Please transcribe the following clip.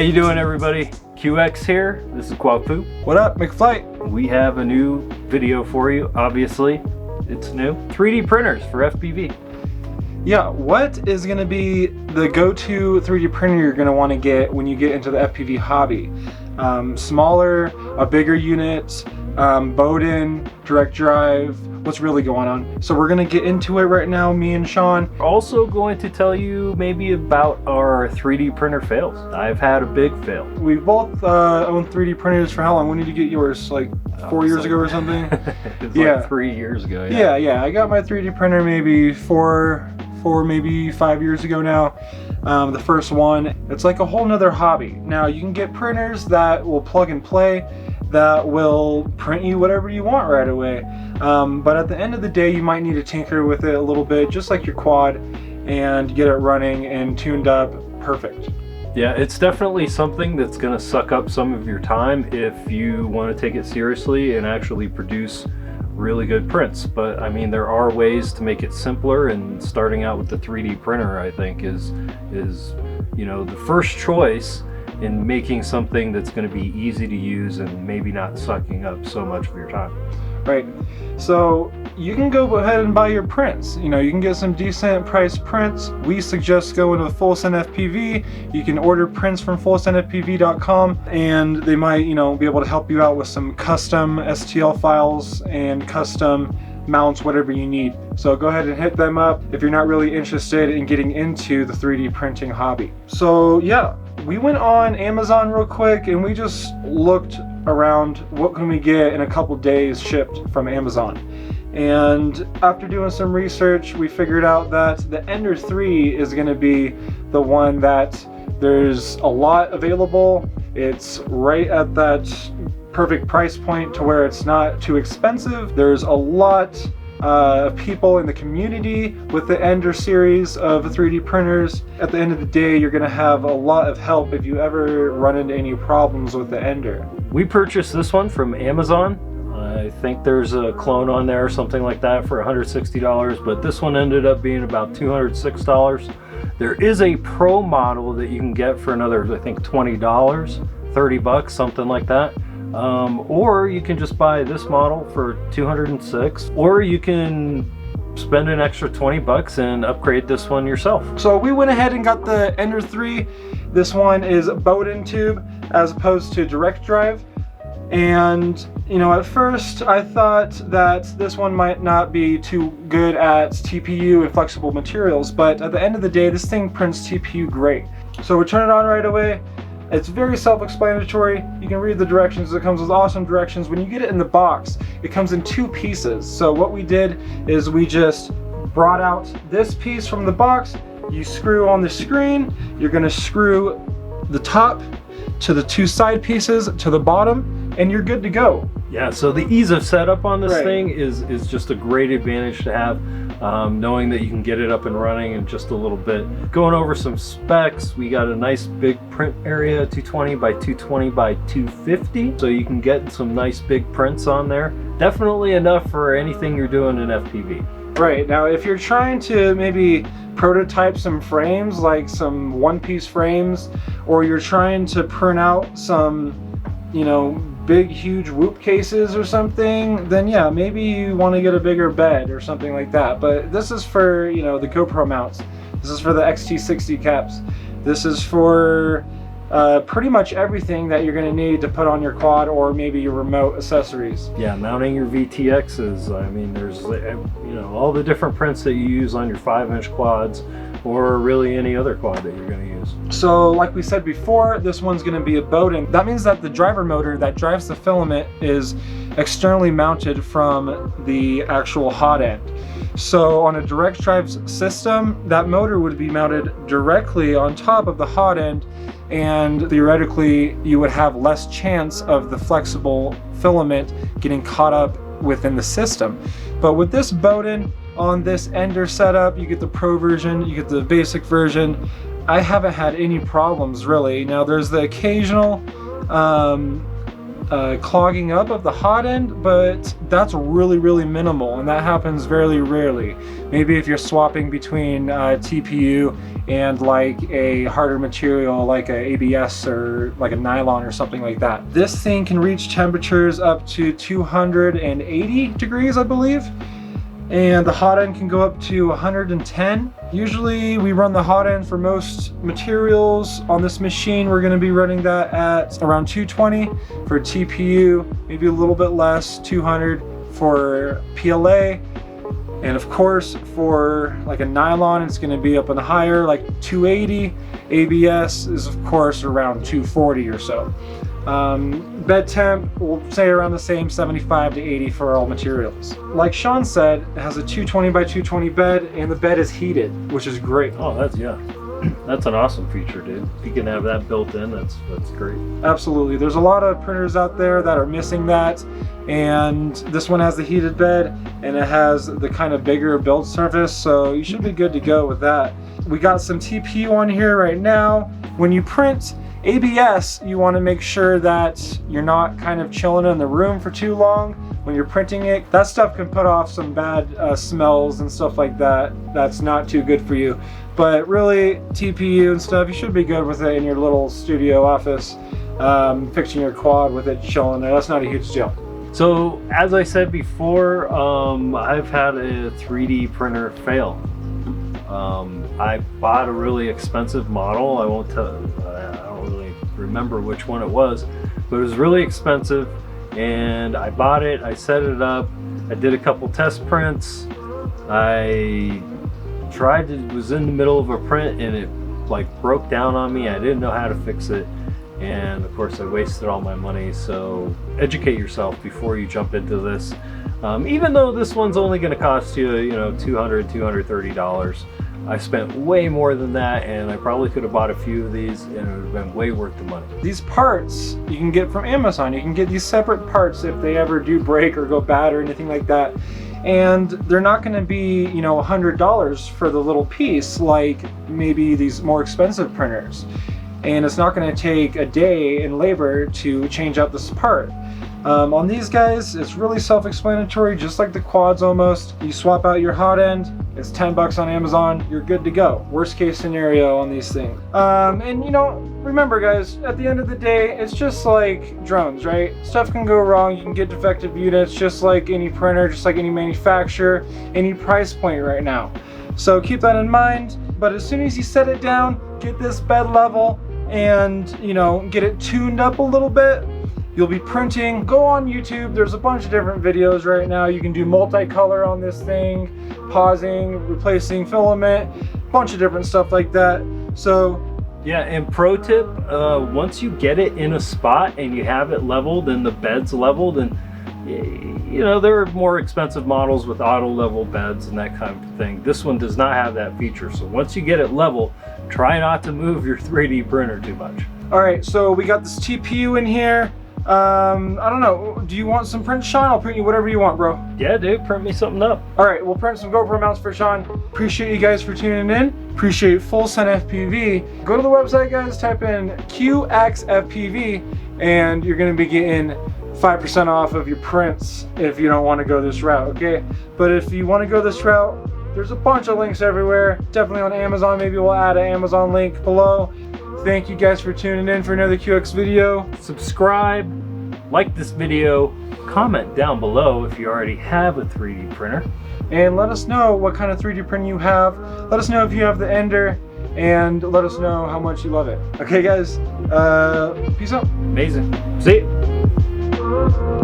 you doing, everybody? QX here. This is Quafu. What up, McFlight? We have a new video for you. Obviously, it's new. 3D printers for FPV. Yeah, what is going to be the go-to 3D printer you're going to want to get when you get into the FPV hobby? Smaller, a bigger unit, Bowden, direct drive, what's really going on? So we're going to get into it right now, me and Sean. Also going to tell you maybe about our 3D printer fails. I've had a big fail. We both own 3D printers for how long? When did you get yours? Like 4 years ago or something? It's like 3 years ago. Yeah. I got my 3D printer maybe maybe 5 years ago now. The first one. It's like a whole nother hobby. Now you can get printers that will plug and play, that will print you whatever you want right away. But at the end of the day, you might need to tinker with it a little bit, just like your quad, and get it running and tuned up perfect. Yeah, it's definitely something that's going to suck up some of your time if you want to take it seriously and actually produce really good prints. But I mean, there are ways to make it simpler, and starting out with the 3D printer, I think, is you know, the first choice in making something that's going to be easy to use and maybe not sucking up so much of your time. Right. So you can go ahead and buy your prints. You know, you can get some decent price prints. We suggest going to Full Send FPV. You can order prints from fullsendfpv.com, and they might, you know, be able to help you out with some custom STL files and custom mounts, whatever you need. So go ahead and hit them up if you're not really interested in getting into the 3D printing hobby. So yeah, we went on Amazon real quick and we just looked around what can we get in a couple days shipped from Amazon. And after doing some research, we figured out that the ENDER 3 is going to be the one that there's a lot available. It's right at that perfect price point to where it's not too expensive. There's a lot of people in the community with the ENDER series of 3D printers. At the end of the day, you're going to have a lot of help if you ever run into any problems with the ENDER. We purchased this one from Amazon. I think there's a clone on there or something like that for $160, but this one ended up being about $206. There is a pro model that you can get for another, I think, $20, 30 bucks, something like that. Or you can just buy this model for $206, or you can spend an extra 20 bucks and upgrade this one yourself. So we went ahead and got the ENDER 3. This one is Bowden tube as opposed to direct drive. And you know, at first I thought that this one might not be too good at TPU and flexible materials, but at the end of the day, this thing prints TPU great. So we turn it on right away. It's very self-explanatory. You can read the directions. It comes with awesome directions. When you get it in the box, it comes in 2 pieces. So what we did is we just brought out this piece from the box. You screw on the screen. You're going to screw the top to the 2 side pieces to the bottom, and you're good to go. Yeah, so the ease of setup on this thing is just a great advantage to have, knowing that you can get it up and running in just a little bit. Going over some specs, we got a nice big print area, 220 by 220 by 250, so you can get some nice big prints on there. Definitely enough for anything you're doing in FPV. Right, now if you're trying to maybe prototype some frames, like some one-piece frames, or you're trying to print out some, you know, big huge whoop cases or something, then yeah, maybe you want to get a bigger bed or something like that. But this is for, you know, the GoPro mounts. This is for the XT60 caps. This is for pretty much everything that you're going to need to put on your quad or maybe your remote accessories. Yeah, mounting your VTXs. I mean, there's, you know, all the different prints that you use on your 5-inch quads, or really any other quad that you're going to use. So like we said before, this one's going to be a Bowden. That means that the driver motor that drives the filament is externally mounted from the actual hot end. So on a direct drive system, that motor would be mounted directly on top of the hot end, and theoretically you would have less chance of the flexible filament getting caught up within the system. But with this Bowden, on this ENDER setup, you get the pro version, you get the basic version. I haven't had any problems really. Now there's the occasional clogging up of the hot end, but that's really minimal, and that happens very rarely. Maybe if you're swapping between TPU and like a harder material like a ABS or like a nylon or something like that. This thing can reach temperatures up to 280 degrees, I believe, and the hot end can go up to 110. Usually we run the hot end for most materials. On this machine we're going to be running that at around 220 for TPU, maybe a little bit less, 200 for PLA, and of course for like a nylon it's going to be up and higher, like 280. ABS is of course around 240 or so. Bed temp, we'll say around the same, 75 to 80 for all materials. Like Sean said, it has a 220 by 220 bed, and the bed is heated, which is great. Oh, that's, yeah. That's an awesome feature, dude. If you can have that built in, that's great. Absolutely. There's a lot of printers out there that are missing that, and this one has the heated bed, and it has the kind of bigger build surface, so you should be good to go with that. We got some TPU on here right now. When you print ABS, you want to make sure that you're not kind of chilling in the room for too long when you're printing it. That stuff can put off some bad smells and stuff like that. That's not too good for you. But really, TPU and stuff, you should be good with it in your little studio office, fixing your quad with it, chilling there. That's not a huge deal. So, as I said before, I've had a 3D printer fail. I bought a really expensive model. I won't tell, I don't really remember which one it was, but it was really expensive, and I bought it, I set it up, I did a couple test prints, I was in the middle of a print and it like broke down on me. I didn't know how to fix it, and of course I wasted all my money. So educate yourself before you jump into this. Even though this one's only going to cost you, $200, $230, I spent way more than that, and I probably could have bought a few of these and it would have been way worth the money. These parts you can get from Amazon. You can get these separate parts if they ever do break or go bad or anything like that. And they're not going to be, $100 for the little piece like maybe these more expensive printers. And it's not going to take a day in labor to change out this part. On these guys, it's really self-explanatory, just like the quads almost. You swap out your hot end, it's $10 on Amazon, you're good to go. Worst case scenario on these things. Remember guys, at the end of the day, it's just like drones, right? Stuff can go wrong, you can get defective units, just like any printer, just like any manufacturer, any price point right now. So keep that in mind, but as soon as you set it down, get this bed level, and get it tuned up a little bit, you'll be printing. Go on YouTube, there's a bunch of different videos right now. You can do multicolor on this thing, pausing, replacing filament, bunch of different stuff like that. So yeah, and pro tip, once you get it in a spot and you have it leveled and the bed's leveled, and there are more expensive models with auto level beds and that kind of thing. This one does not have that feature. So once you get it level, try not to move your 3D printer too much. All right, so we got this TPU in here. I don't know, do you want some prints, Sean? I'll print you whatever you want, bro. Yeah, dude, print me something up. All right, we'll print some GoPro mounts for Sean. Appreciate you guys for tuning in. Appreciate Full Sun FPV. Go to the website, guys, type in QXFPV, and you're gonna be getting 5% off of your prints if you don't want to go this route, okay? But if you want to go this route, there's a bunch of links everywhere. Definitely on Amazon. Maybe we'll add an Amazon link below. Thank you guys for tuning in for another QX video. Subscribe, like this video, comment down below if you already have a 3D printer. And let us know what kind of 3D printer you have. Let us know if you have the ENDER, and let us know how much you love it. Okay guys, peace out. Amazing. See ya.